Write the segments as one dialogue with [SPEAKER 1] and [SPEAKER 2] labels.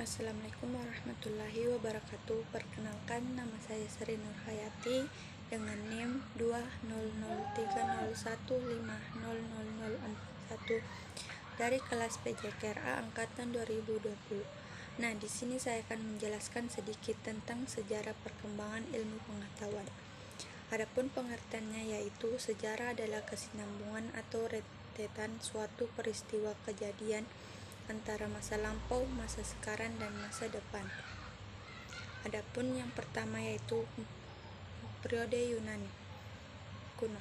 [SPEAKER 1] Assalamualaikum warahmatullahi wabarakatuh. Perkenalkan, nama saya Sri Nurhayati dengan NIM 20030150041 dari kelas PJKRA angkatan 2020. Nah, di sini saya akan menjelaskan sedikit tentang sejarah perkembangan ilmu pengetahuan. Adapun pengertiannya yaitu sejarah adalah kesinambungan atau rentetan suatu peristiwa kejadian antara masa lampau, masa sekarang, dan masa depan. Adapun yang pertama yaitu periode Yunani kuno.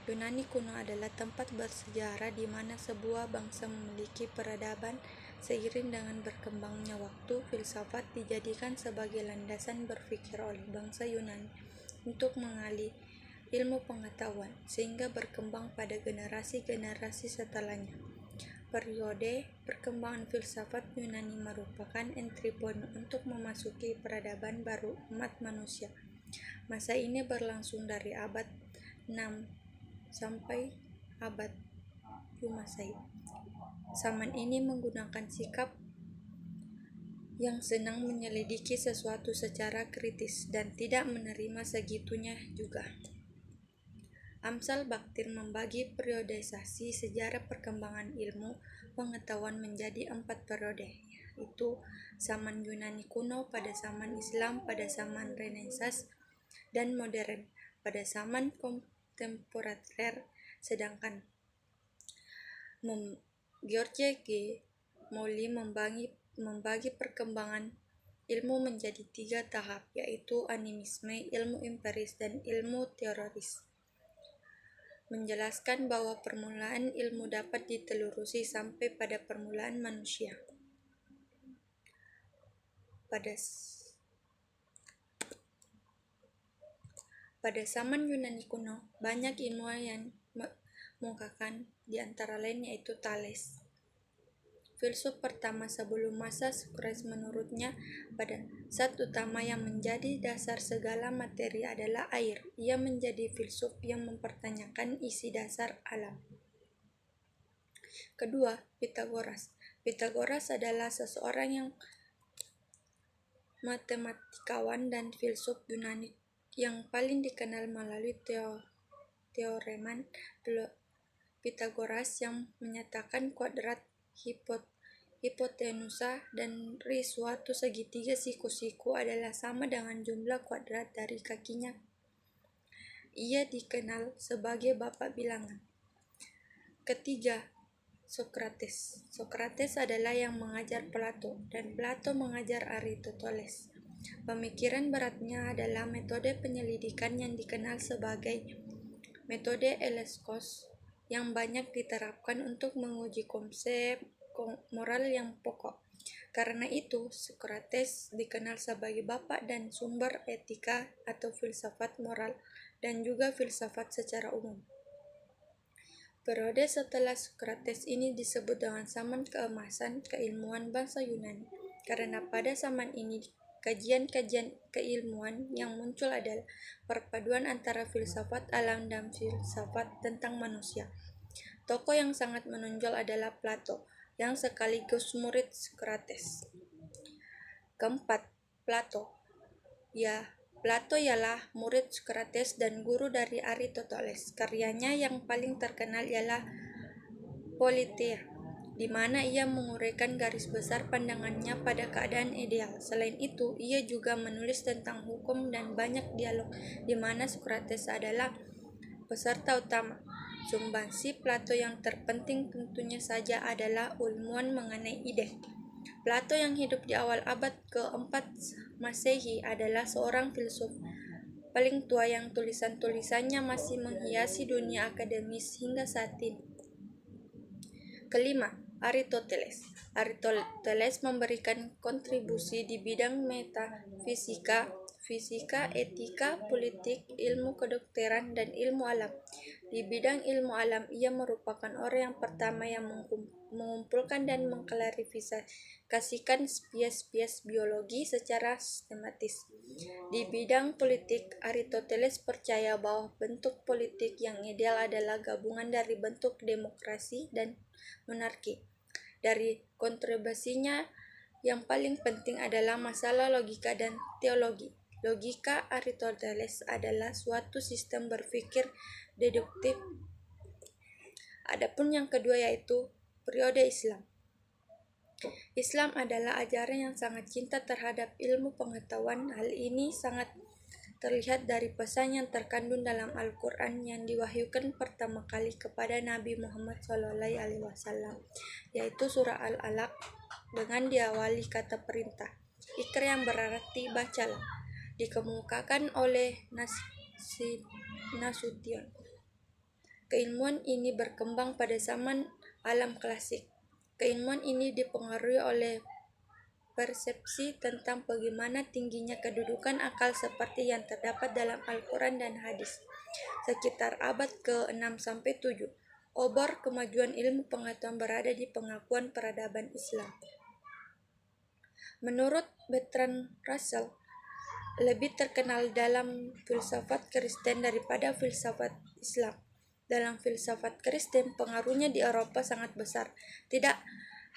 [SPEAKER 1] Yunani kuno adalah tempat bersejarah di mana sebuah bangsa memiliki peradaban. Seiring dengan berkembangnya waktu, filsafat dijadikan sebagai landasan berpikir oleh bangsa Yunani untuk mengali ilmu pengetahuan, sehingga berkembang pada generasi-generasi setelahnya. Periode perkembangan filsafat Yunani merupakan entry point untuk memasuki peradaban baru umat manusia. Masa ini berlangsung dari abad 6 sampai abad Masehi. Zaman ini menggunakan sikap yang senang menyelidiki sesuatu secara kritis dan tidak menerima segitunya juga. Amsal Baktir membagi periodisasi sejarah perkembangan ilmu pengetahuan menjadi 4 periode, yaitu zaman Yunani kuno, pada zaman Islam, pada zaman Renaissance dan modern, pada zaman kontemporer. Sedangkan George G. Moully membagi perkembangan ilmu menjadi 3 tahap, yaitu animisme, ilmu empiris, dan ilmu teoris. Menjelaskan bahwa permulaan ilmu dapat ditelusuri sampai pada permulaan manusia. Pada zaman Yunani kuno, banyak ilmuwan yang mengungkapkan, di antara lain yaitu Thales, filsuf pertama sebelum masa Sokrates. Menurutnya, pada zat utama yang menjadi dasar segala materi adalah air. Ia menjadi filsuf yang mempertanyakan isi dasar alam. Kedua, Pythagoras. Pythagoras adalah seseorang yang matematikawan dan filsuf Yunani yang paling dikenal melalui teorema Pythagoras yang menyatakan kuadrat hipotenusa dari suatu segitiga siku-siku adalah sama dengan jumlah kuadrat dari kakinya. Ia dikenal sebagai bapak bilangan. Ketiga, Sokrates. Sokrates adalah yang mengajar Plato, dan Plato mengajar Aristoteles. Pemikiran beratnya adalah metode penyelidikan yang dikenal sebagai metode Eleskos, yang banyak diterapkan untuk menguji konsep moral yang pokok. Karena itu, Sokrates dikenal sebagai bapak dan sumber etika atau filsafat moral dan juga filsafat secara umum. Periode setelah Sokrates ini disebut dengan zaman keemasan keilmuan bangsa Yunani, karena pada zaman ini kajian-kajian keilmuan yang muncul adalah perpaduan antara filsafat alam dan filsafat tentang manusia. Tokoh yang sangat menonjol adalah Plato, yang sekaligus murid Sokrates. Keempat, Plato. Plato ialah murid Sokrates dan guru dari Aristoteles. Karyanya yang paling terkenal ialah Politeia, di mana ia menguraikan garis besar pandangannya pada keadaan ideal. Selain itu, ia juga menulis tentang hukum dan banyak dialog, di mana Sokrates adalah peserta utama. Sumbangsi Plato yang terpenting tentunya saja adalah ilmuwan mengenai ide. Plato yang hidup di awal abad ke-4 Masehi adalah seorang filsuf paling tua yang tulisan-tulisannya masih menghiasi dunia akademis hingga saat ini. Kelima, Aristoteles. Aristoteles memberikan kontribusi di bidang metafisika, fisika, etika, politik, ilmu kedokteran, dan ilmu alam. Di bidang ilmu alam, ia merupakan orang yang pertama yang mengumpulkan dan mengklarifikasikan spesies biologi secara sistematis. Di bidang politik, Aristoteles percaya bahwa bentuk politik yang ideal adalah gabungan dari bentuk demokrasi dan monarki. Dari kontribusinya yang paling penting adalah masalah logika dan teologi. Logika Aristoteles adalah suatu sistem berpikir deduktif. Adapun yang kedua yaitu periode Islam. Islam adalah ajaran yang sangat cinta terhadap ilmu pengetahuan. Hal ini sangat terlihat dari pesan yang terkandung dalam Al-Quran yang diwahyukan pertama kali kepada Nabi Muhammad SAW, yaitu surah Al-Alaq dengan diawali kata perintah, Iqra yang berarti bacalah, dikemukakan oleh Nasution. Keilmuan ini berkembang pada zaman alam klasik. Keilmuan ini dipengaruhi oleh persepsi tentang bagaimana tingginya kedudukan akal seperti yang terdapat dalam Al-Quran dan hadis. Sekitar abad ke-6-7, obor kemajuan ilmu pengetahuan berada di pengakuan peradaban Islam. Menurut Bertrand Russell, lebih terkenal dalam filsafat Kristen daripada filsafat Islam. Dalam filsafat Kristen, pengaruhnya di Eropa sangat besar, tidak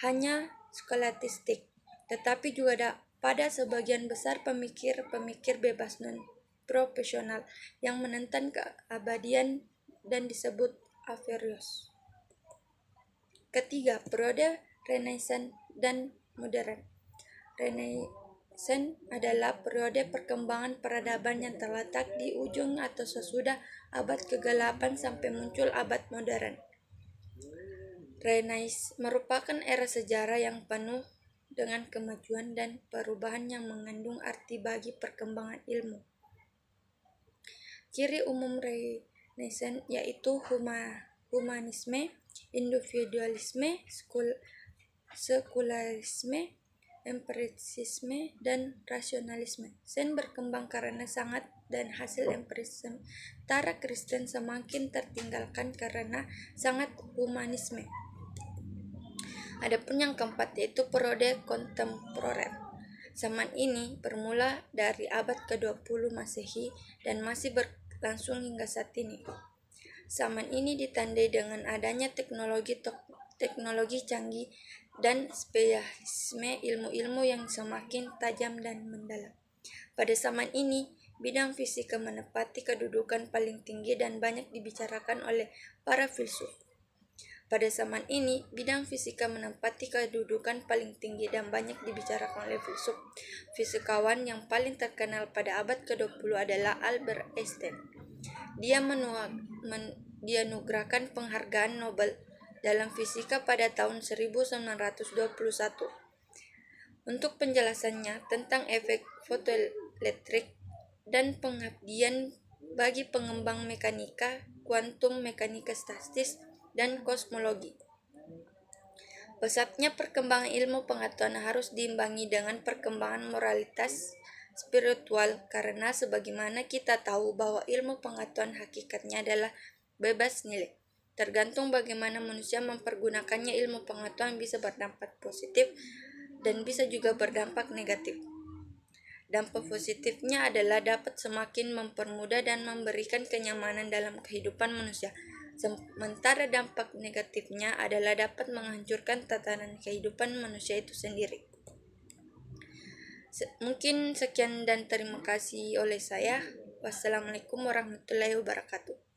[SPEAKER 1] hanya skolastik, tetapi juga pada sebagian besar pemikir-pemikir bebas non-profesional yang menentang keabadian dan disebut Averroes. Ketiga, periode Renaissance dan Modern. Renaissance adalah periode perkembangan peradaban yang terletak di ujung atau sesudah abad ke-8 sampai muncul abad modern. Renaissance merupakan era sejarah yang penuh dengan kemajuan dan perubahan yang mengandung arti bagi perkembangan ilmu. Ciri umum Renaissance yaitu humanisme, individualisme, sekularisme, empirisme, dan rasionalisme. Sains berkembang karena sangat dan hasil empirisme. Sementara Kristen semakin tertinggalkan karena sangat humanisme. Adapun yang keempat yaitu periode kontemporer. Zaman ini bermula dari abad ke-20 Masehi dan masih berlangsung hingga saat ini. Zaman ini ditandai dengan adanya teknologi canggih dan spesialisme ilmu-ilmu yang semakin tajam dan mendalam. Pada zaman ini, bidang fisika menempati kedudukan paling tinggi dan banyak dibicarakan oleh para filsuf. Pada zaman ini, bidang fisika menempati kedudukan paling tinggi dan banyak dibicarakan oleh filsuf. Fisikawan yang paling terkenal pada abad ke-20 adalah Albert Einstein. Dia dianugerahkan penghargaan Nobel dalam fisika pada tahun 1921. Untuk penjelasannya tentang efek fotoelektrik dan pengabdian bagi pengembang mekanika, kuantum, mekanika statis, dan kosmologi. Pesatnya perkembangan ilmu pengetahuan harus diimbangi dengan perkembangan moralitas spiritual karena sebagaimana kita tahu bahwa ilmu pengetahuan hakikatnya adalah bebas nilai. Tergantung bagaimana manusia mempergunakannya, ilmu pengetahuan bisa berdampak positif dan bisa juga berdampak negatif. Dampak positifnya adalah dapat semakin mempermudah dan memberikan kenyamanan dalam kehidupan manusia. Sementara dampak negatifnya adalah dapat menghancurkan tatanan kehidupan manusia itu sendiri. Mungkin sekian dan terima kasih oleh saya. Wassalamualaikum warahmatullahi wabarakatuh.